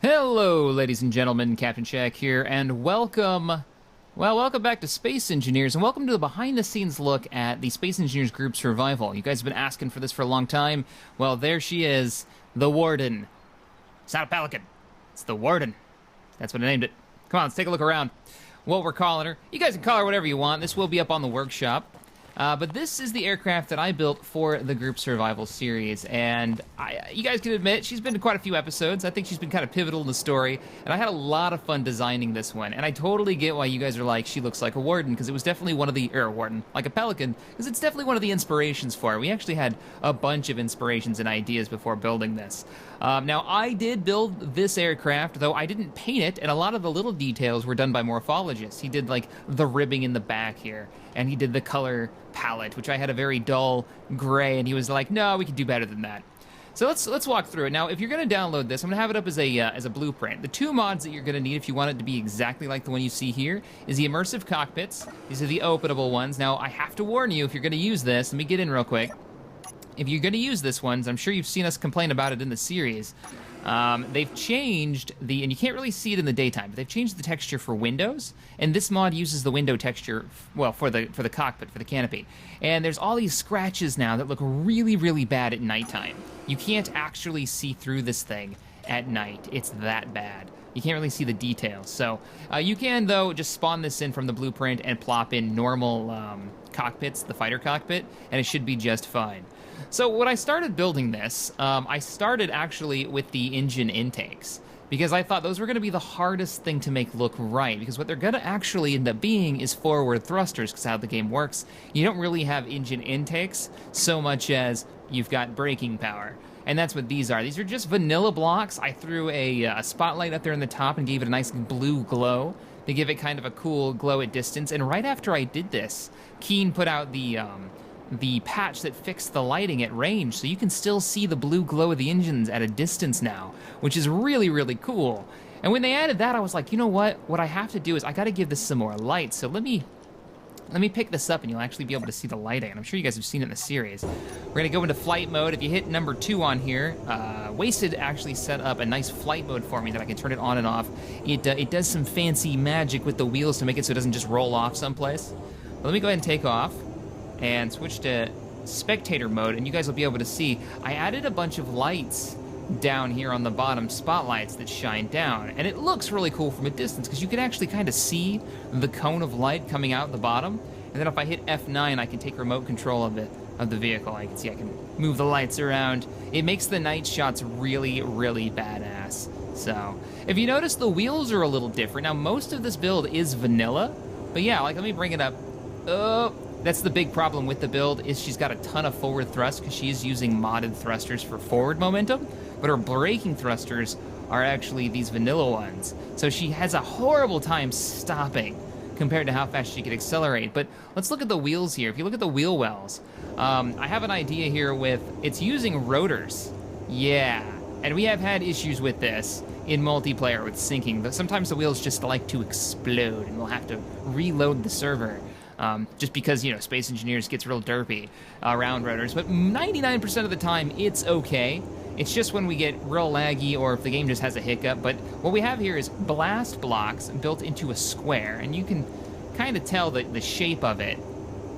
Hello, ladies and gentlemen, Captain Shack here, and welcome back to Space Engineers, and welcome to the behind-the-scenes look at the Space Engineers Group Survival. You guys have been asking for this for a long time. Well, there she is, the Warden. It's not a Pelican, it's the Warden. That's what I named it. Come on, let's take a look around. What we're calling her. You guys can call her whatever you want. This will be up on the workshop. But this is the aircraft that I built for the Group Survival series, and you guys can admit, she's been to quite a few episodes. I think she's been kind of pivotal in the story, and I had a lot of fun designing this one, and I totally get why you guys are like, she looks like a Warden, because it was definitely one of the, Warden, like a Pelican, because it's definitely one of the inspirations for it. We actually had a bunch of inspirations and ideas before building this. Now, I did build this aircraft, though I didn't paint it, and a lot of the little details were done by morphologists. He did, like, the ribbing in the back here, and he did the color palette, which I had a very dull gray, and he was like, no, we can do better than that. So let's walk through it. Now, if you're going to download this, I'm going to have it up as a blueprint. The two mods that you're going to need if you want it to be exactly like the one you see here is the Immersive Cockpits. These are the openable ones. Now, I have to warn you, if you're going to use this, let me get in real quick. If you're going to use this one, I'm sure you've seen us complain about it in the series, they've changed the, and you can't really see it in the daytime, but they've changed the texture for windows, and this mod uses the window texture, well, for the cockpit, for the canopy. And there's all these scratches now that look really, really bad at nighttime. You can't actually see through this thing at night. It's that bad. You can't really see the details. So you can, though, just spawn this in from the blueprint and plop in normal cockpits, the fighter cockpit, and it should be just fine. So when I started building this, I started actually with the engine intakes, because I thought those were going to be the hardest thing to make look right, because what they're going to actually end up being is forward thrusters, because how the game works, you don't really have engine intakes so much as you've got braking power. And that's what these are. These are just vanilla blocks. I threw a spotlight up there in the top and gave it a nice blue glow to give it kind of a cool glow at distance. And right after I did this, Keen put out the patch that fixed the lighting at range, so you can still see the blue glow of the engines at a distance now, which is really, really cool. And when they added that, I was like, you know what? What I have to do is I got to give this some more light. So let me pick this up and you'll actually be able to see the lighting. And I'm sure you guys have seen it in the series. We're going to go into flight mode. If you hit number 2 on here, Wasted actually set up a nice flight mode for me that I can turn it on and off. It does some fancy magic with the wheels to make it so it doesn't just roll off someplace. But let me go ahead and take off and switch to Spectator Mode, and you guys will be able to see I added a bunch of lights down here on the bottom, spotlights that shine down, and it looks really cool from a distance because you can actually kind of see the cone of light coming out the bottom. And then if I hit F9, I can take remote control of the vehicle. I can see I can move the lights around. It makes the night shots really, really badass. So if you notice, the wheels are a little different. Now, most of this build is vanilla, but yeah, like, let me bring it up. That's the big problem with the build, is she's got a ton of forward thrust because she is using modded thrusters for forward momentum, but her braking thrusters are actually these vanilla ones. So she has a horrible time stopping compared to how fast she could accelerate. But let's look at the wheels here. If you look at the wheel wells, I have an idea here with, it's using rotors. Yeah, and we have had issues with this in multiplayer with syncing, but sometimes the wheels just like to explode and we'll have to reload the server. Just because, you know, Space Engineers gets real derpy around rotors, but 99% of the time it's okay. It's just when we get real laggy or if the game just has a hiccup. But what we have here is blast blocks built into a square, and you can kind of tell the shape of it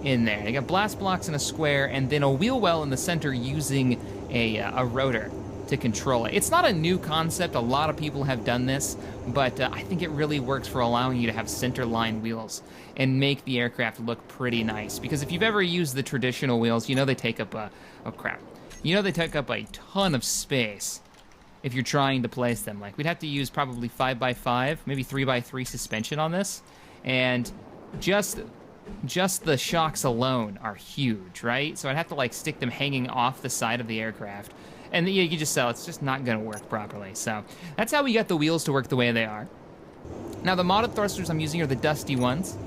in there. They got blast blocks in a square and then a wheel well in the center using a rotor to control it. It's not a new concept. A lot of people have done this, but I think it really works for allowing you to have center line wheels and make the aircraft look pretty nice. Because if you've ever used the traditional wheels, you know they take up you know they take up a ton of space if you're trying to place them. Like, we'd have to use probably 5x5, maybe 3x3 suspension on this, and just the shocks alone are huge, right? So I'd have to, like, stick them hanging off the side of the aircraft. And you can just tell it's just not going to work properly. So that's how we got the wheels to work the way they are. Now, the modded thrusters I'm using are the dusty ones,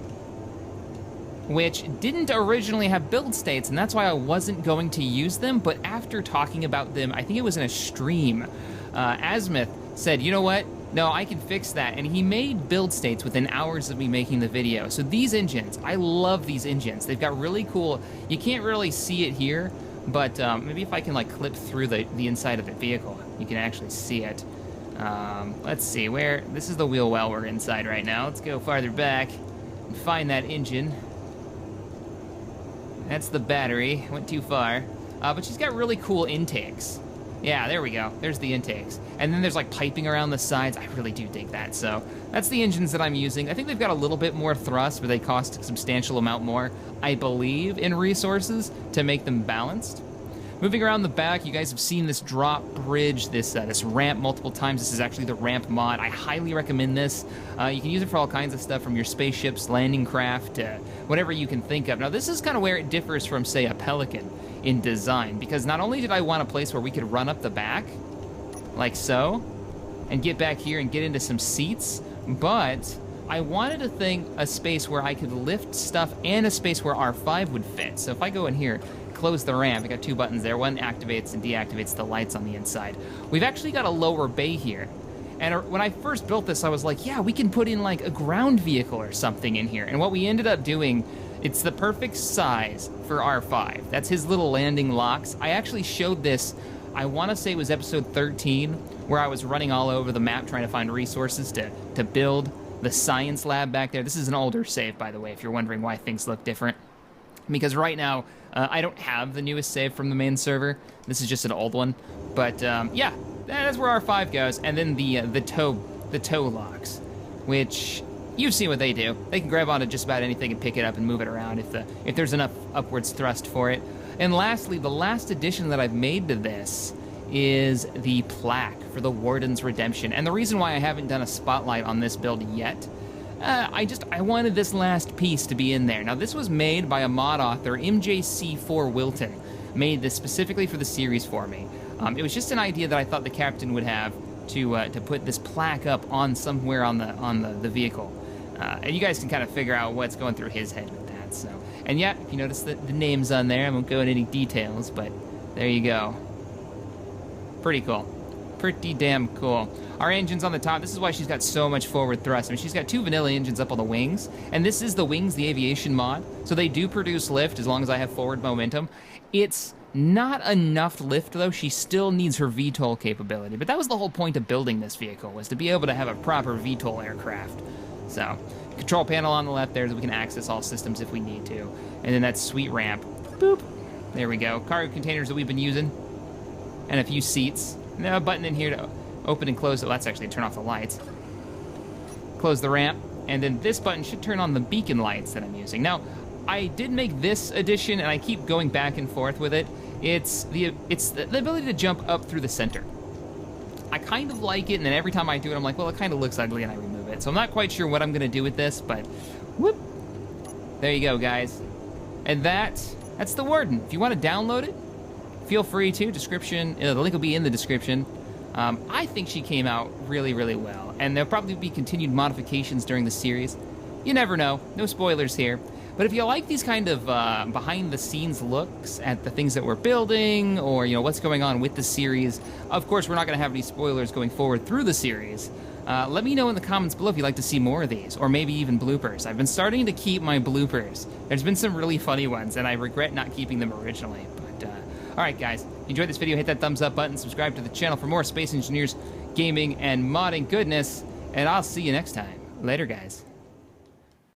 which didn't originally have build states, and that's why I wasn't going to use them. But after talking about them, I think it was in a stream, Azimuth said, you know what? No, I can fix that. And he made build states within hours of me making the video. So these engines, I love these engines. They've got really cool, you can't really see it here, but maybe if I can, like, clip through the inside of the vehicle, you can actually see it. Let's see, this is the wheel well we're inside right now. Let's go farther back and find that engine. That's the battery. Went too far. But she's got really cool intakes. Yeah, there we go. There's the intakes. And then there's like piping around the sides. I really do dig that. So that's the engines that I'm using. I think they've got a little bit more thrust, but they cost a substantial amount more, I believe, in resources to make them balanced. Moving around the back, you guys have seen this drop bridge, this ramp multiple times. This is actually the ramp mod. I highly recommend this. You can use it for all kinds of stuff, from your spaceships, landing craft, whatever you can think of. Now, this is kind of where it differs from, say, a Pelican in design, because not only did I want a place where we could run up the back, like so, and get back here and get into some seats, but I wanted a space where I could lift stuff and a space where R5 would fit. So if I go in here, close the ramp, I got two buttons there. One activates and deactivates the lights on the inside. We've actually got a lower bay here. And when I first built this, I was like, yeah, we can put in like a ground vehicle or something in here. And what we ended up doing, it's the perfect size for R5. That's his little landing locks. I actually showed this, I want to say it was episode 13, where I was running all over the map trying to find resources to build the science lab back there. This is an older save, by the way, if you're wondering why things look different. Because right now, I don't have the newest save from the main server. This is just an old one. But yeah, that's where R5 goes. And then the toe locks, which you've seen what they do. They can grab onto just about anything and pick it up and move it around if there's enough upwards thrust for it. And lastly, the last addition that I've made to this is the plaque for the Warden's Redemption. And the reason why I haven't done a spotlight on this build yet, I wanted this last piece to be in there. Now, this was made by a mod author, MJC4 Wilton, made this specifically for the series for me. It was just an idea that I thought the captain would have to put this plaque up on somewhere on the vehicle. And you guys can kind of figure out what's going through his head with that. So, and yeah, if you notice the names on there, I won't go into any details, but there you go. Pretty cool. Pretty damn cool. Our engine's on the top. This is why she's got so much forward thrust. I mean, she's got two vanilla engines up on the wings, and this is the wings, the aviation mod, so they do produce lift as long as I have forward momentum. It's not enough lift, though. She still needs her VTOL capability, but that was the whole point of building this vehicle, was to be able to have a proper VTOL aircraft. So, control panel on the left there, so we can access all systems if we need to. And then that sweet ramp. Boop. There we go. Cargo containers that we've been using. And a few seats. And a button in here to open and close. Oh, that's actually turn off the lights. Close the ramp. And then this button should turn on the beacon lights that I'm using. Now, I did make this addition, and I keep going back and forth with it. It's the ability to jump up through the center. I kind of like it, and then every time I do it, I'm like, well, it kind of looks ugly, and I remove it. So I'm not quite sure what I'm going to do with this, but whoop. There you go, guys. And that's the Warden. If you want to download it, feel free to. The link will be in the description. I think she came out really, really well, and there'll probably be continued modifications during the series. You never know. No spoilers here. But if you like these kind of behind-the-scenes looks at the things that we're building, or what's going on with the series, of course, we're not going to have any spoilers going forward through the series. Let me know in the comments below if you'd like to see more of these, or maybe even bloopers. I've been starting to keep my bloopers. There's been some really funny ones, and I regret not keeping them originally. But alright guys, if you enjoyed this video, hit that thumbs up button, subscribe to the channel for more Space Engineers gaming and modding goodness, and I'll see you next time. Later, guys.